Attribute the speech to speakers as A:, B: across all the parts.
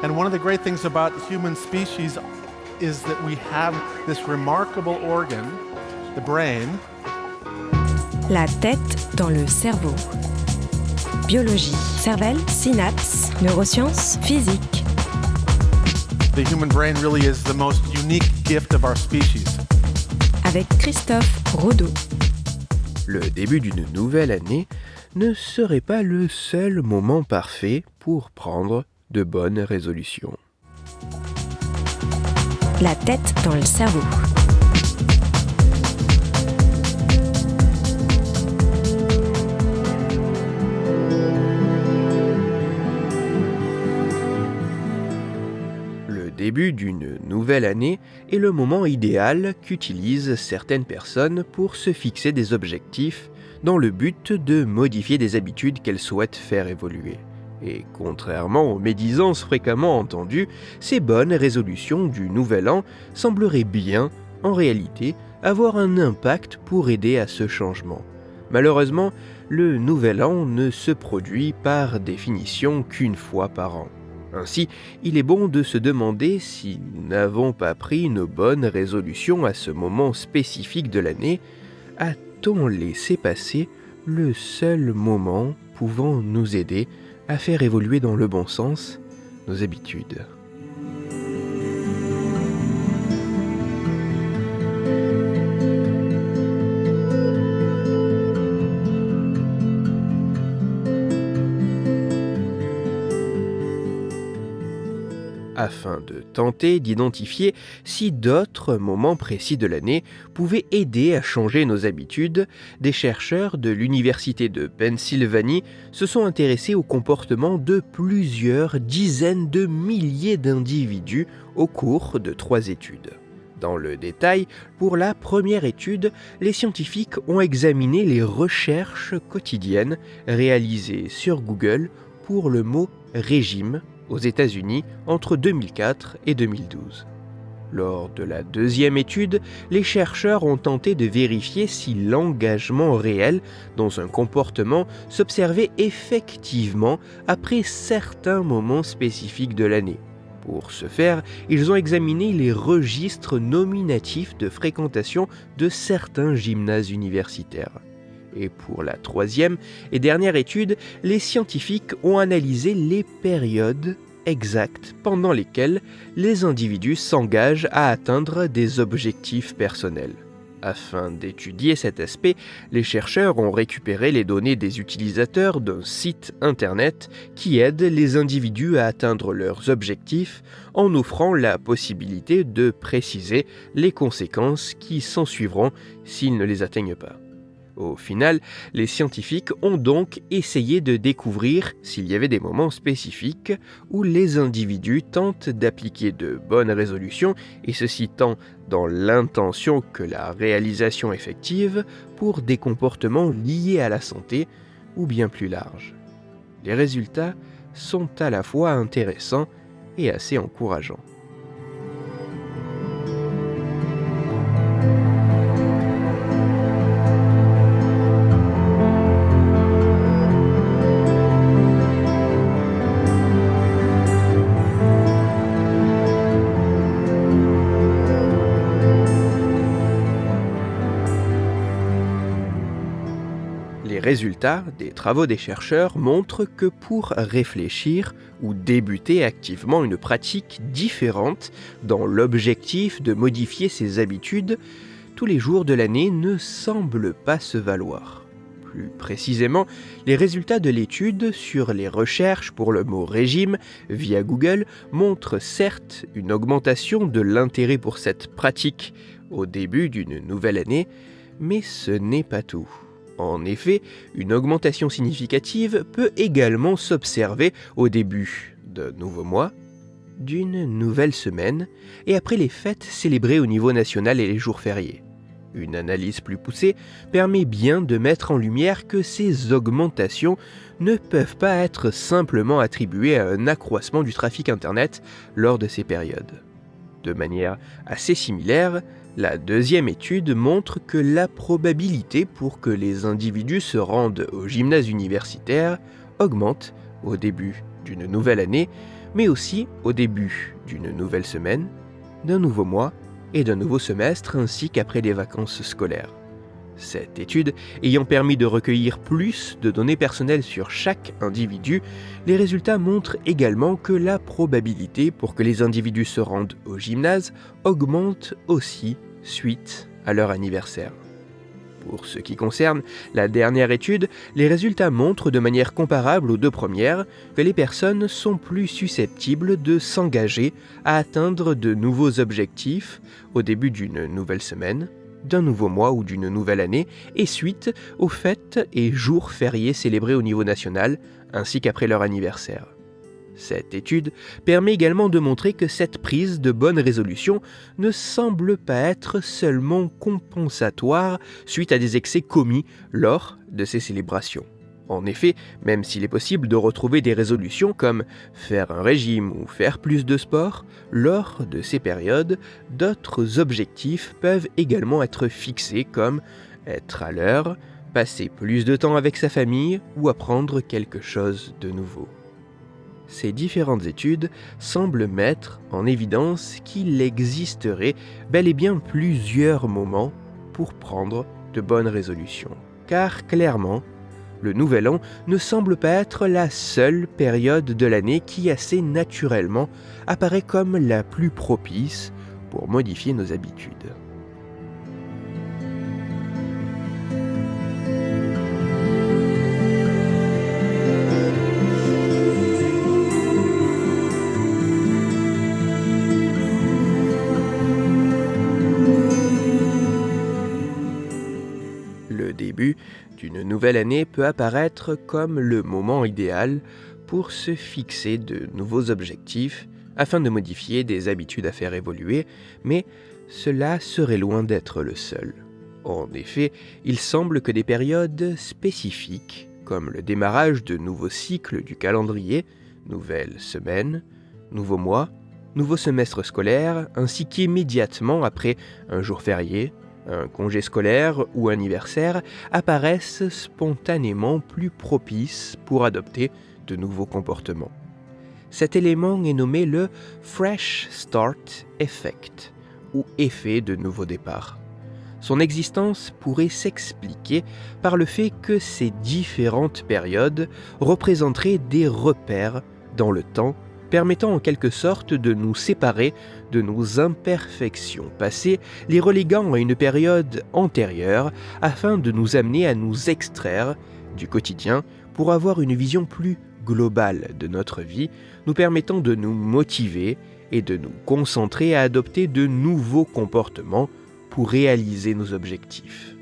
A: And one of the great things about human species is that we have this remarkable organ, the brain.
B: La tête dans le cerveau. Biologie, cervelle, synapses, neurosciences, physique.
A: The human brain really is the most unique gift of our species.
B: Avec Christophe Rodeau.
C: Le début d'une nouvelle année ne serait pas le seul moment parfait pour prendre de bonnes résolutions.
B: La tête dans le cerveau.
C: Le début d'une nouvelle année est le moment idéal qu'utilisent certaines personnes pour se fixer des objectifs dans le but de modifier des habitudes qu'elles souhaitent faire évoluer. Et contrairement aux médisances fréquemment entendues, ces bonnes résolutions du Nouvel An sembleraient bien, en réalité, avoir un impact pour aider à ce changement. Malheureusement, le Nouvel An ne se produit par définition qu'une fois par an. Ainsi, il est bon de se demander si nous n'avons pas pris nos bonnes résolutions à ce moment spécifique de l'année. A-t-on laissé passer le seul moment pouvant nous aider à faire évoluer dans le bon sens nos habitudes? Afin de tenter d'identifier si d'autres moments précis de l'année pouvaient aider à changer nos habitudes, des chercheurs de l'Université de Pennsylvanie se sont intéressés au comportement de plusieurs dizaines de milliers d'individus au cours de 3 études. Dans le détail, pour la première étude, les scientifiques ont examiné les recherches quotidiennes réalisées sur Google pour le mot « régime » aux États-Unis entre 2004 et 2012. Lors de la deuxième étude, les chercheurs ont tenté de vérifier si l'engagement réel dans un comportement s'observait effectivement après certains moments spécifiques de l'année. Pour ce faire, ils ont examiné les registres nominatifs de fréquentation de certains gymnases universitaires. Et pour la troisième et dernière étude, les scientifiques ont analysé les périodes exactes pendant lesquelles les individus s'engagent à atteindre des objectifs personnels. Afin d'étudier cet aspect, les chercheurs ont récupéré les données des utilisateurs d'un site internet qui aide les individus à atteindre leurs objectifs en offrant la possibilité de préciser les conséquences qui s'ensuivront s'ils ne les atteignent pas. Au final, les scientifiques ont donc essayé de découvrir s'il y avait des moments spécifiques où les individus tentent d'appliquer de bonnes résolutions, et ceci tant dans l'intention que la réalisation effective pour des comportements liés à la santé ou bien plus large. Les résultats sont à la fois intéressants et assez encourageants. Les résultats des travaux des chercheurs montrent que pour réfléchir ou débuter activement une pratique différente dans l'objectif de modifier ses habitudes, tous les jours de l'année ne semblent pas se valoir. Plus précisément, les résultats de l'étude sur les recherches pour le mot « régime » via Google montrent certes une augmentation de l'intérêt pour cette pratique au début d'une nouvelle année, mais ce n'est pas tout. En effet, une augmentation significative peut également s'observer au début d'un nouveau mois, d'une nouvelle semaine et après les fêtes célébrées au niveau national et les jours fériés. Une analyse plus poussée permet bien de mettre en lumière que ces augmentations ne peuvent pas être simplement attribuées à un accroissement du trafic Internet lors de ces périodes. De manière assez similaire, la deuxième étude montre que la probabilité pour que les individus se rendent au gymnase universitaire augmente au début d'une nouvelle année, mais aussi au début d'une nouvelle semaine, d'un nouveau mois et d'un nouveau semestre, ainsi qu'après les vacances scolaires. Cette étude ayant permis de recueillir plus de données personnelles sur chaque individu, les résultats montrent également que la probabilité pour que les individus se rendent au gymnase augmente aussi suite à leur anniversaire. Pour ce qui concerne la dernière étude, les résultats montrent de manière comparable aux deux premières que les personnes sont plus susceptibles de s'engager à atteindre de nouveaux objectifs au début d'une nouvelle semaine, d'un nouveau mois ou d'une nouvelle année, et suite aux fêtes et jours fériés célébrés au niveau national, ainsi qu'après leur anniversaire. Cette étude permet également de montrer que cette prise de bonnes résolutions ne semble pas être seulement compensatoire suite à des excès commis lors de ces célébrations. En effet, même s'il est possible de retrouver des résolutions comme faire un régime ou faire plus de sport, lors de ces périodes, d'autres objectifs peuvent également être fixés comme être à l'heure, passer plus de temps avec sa famille ou apprendre quelque chose de nouveau. Ces différentes études semblent mettre en évidence qu'il existerait bel et bien plusieurs moments pour prendre de bonnes résolutions. Car clairement, le Nouvel An ne semble pas être la seule période de l'année qui assez naturellement apparaît comme la plus propice pour modifier nos habitudes. Le début d'une nouvelle année peut apparaître comme le moment idéal pour se fixer de nouveaux objectifs afin de modifier des habitudes à faire évoluer, mais cela serait loin d'être le seul. En effet, il semble que des périodes spécifiques, comme le démarrage de nouveaux cycles du calendrier, nouvelle semaine, nouveau mois, nouveau semestre scolaire, ainsi qu'immédiatement après un jour férié, un congé scolaire ou anniversaire, apparaissent spontanément plus propices pour adopter de nouveaux comportements. Cet élément est nommé le Fresh Start Effect, ou effet de nouveau départ. Son existence pourrait s'expliquer par le fait que ces différentes périodes représenteraient des repères dans le temps, permettant en quelque sorte de nous séparer de nos imperfections passées, les reléguant à une période antérieure afin de nous amener à nous extraire du quotidien pour avoir une vision plus globale de notre vie, nous permettant de nous motiver et de nous concentrer à adopter de nouveaux comportements pour réaliser nos objectifs.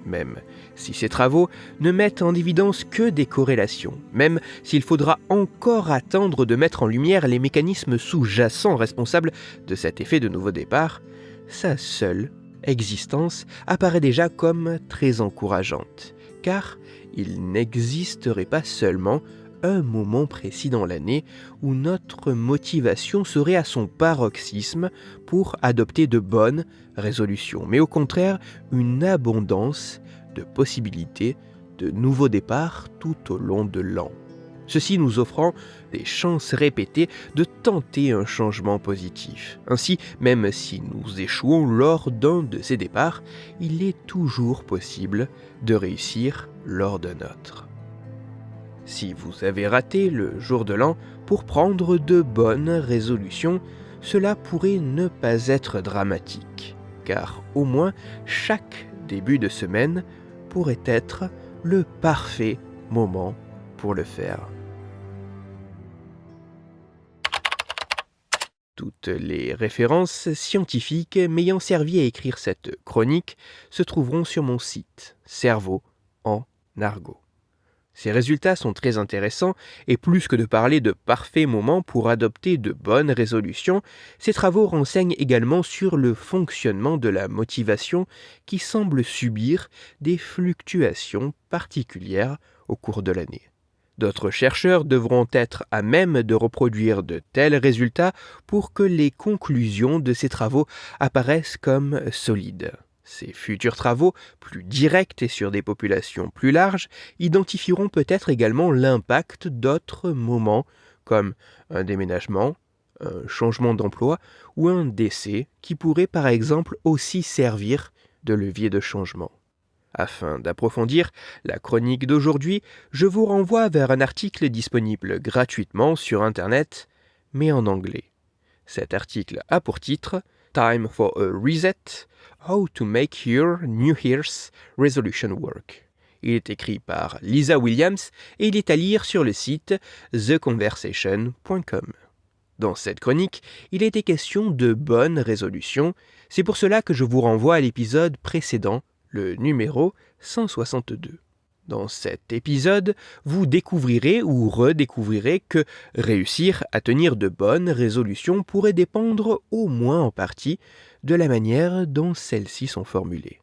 C: Même si ces travaux ne mettent en évidence que des corrélations, même s'il faudra encore attendre de mettre en lumière les mécanismes sous-jacents responsables de cet effet de nouveau départ, sa seule existence apparaît déjà comme très encourageante, car il n'existerait pas seulement un moment précis dans l'année où notre motivation serait à son paroxysme pour adopter de bonnes résolutions, mais au contraire une abondance de possibilités de nouveaux départs tout au long de l'an. Ceci nous offrant des chances répétées de tenter un changement positif. Ainsi, même si nous échouons lors d'un de ces départs, il est toujours possible de réussir lors d'un autre. Si vous avez raté le jour de l'an pour prendre de bonnes résolutions, cela pourrait ne pas être dramatique, car au moins chaque début de semaine pourrait être le parfait moment pour le faire. Toutes les références scientifiques m'ayant servi à écrire cette chronique se trouveront sur mon site Cerveau en argot. Ces résultats sont très intéressants et plus que de parler de parfaits moments pour adopter de bonnes résolutions, ces travaux renseignent également sur le fonctionnement de la motivation qui semble subir des fluctuations particulières au cours de l'année. D'autres chercheurs devront être à même de reproduire de tels résultats pour que les conclusions de ces travaux apparaissent comme solides. Ces futurs travaux, plus directs et sur des populations plus larges, identifieront peut-être également l'impact d'autres moments comme un déménagement, un changement d'emploi ou un décès qui pourrait par exemple aussi servir de levier de changement. Afin d'approfondir la chronique d'aujourd'hui, je vous renvoie vers un article disponible gratuitement sur Internet, mais en anglais. Cet article a pour titre « Time for a Reset – How to make your New Year's Resolution work ». Il est écrit par Lisa Williams et il est à lire sur le site theconversation.com. Dans cette chronique, il était question de bonnes résolutions, c'est pour cela que je vous renvoie à l'épisode précédent, le numéro 162. Dans cet épisode, vous découvrirez ou redécouvrirez que réussir à tenir de bonnes résolutions pourrait dépendre au moins en partie de la manière dont celles-ci sont formulées.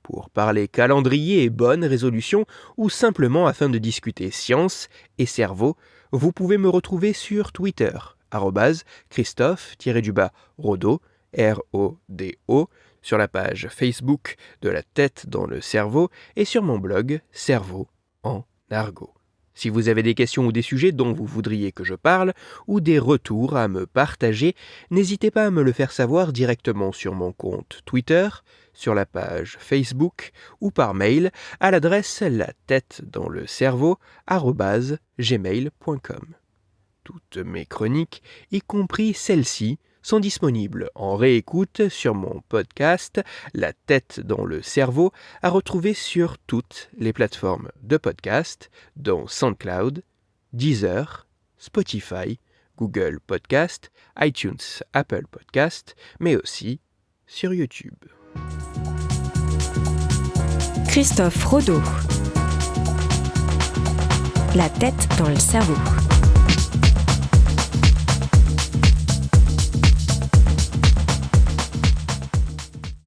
C: Pour parler calendrier et bonnes résolutions, ou simplement afin de discuter science et cerveau, vous pouvez me retrouver sur Twitter, @Christophe_Rodo, R-O-D-O, sur la page Facebook de La tête dans le cerveau et sur mon blog Cerveau en argot. Si vous avez des questions ou des sujets dont vous voudriez que je parle ou des retours à me partager, n'hésitez pas à me le faire savoir directement sur mon compte Twitter, sur la page Facebook ou par mail à l'adresse latettedanslecerveau@gmail.com. Toutes mes chroniques, y compris celle-ci, sont disponibles en réécoute sur mon podcast La tête dans le cerveau, à retrouver sur toutes les plateformes de podcast, dont SoundCloud, Deezer, Spotify, Google Podcast, iTunes, Apple Podcast, mais aussi sur YouTube.
B: Christophe Rodo. La tête dans le cerveau.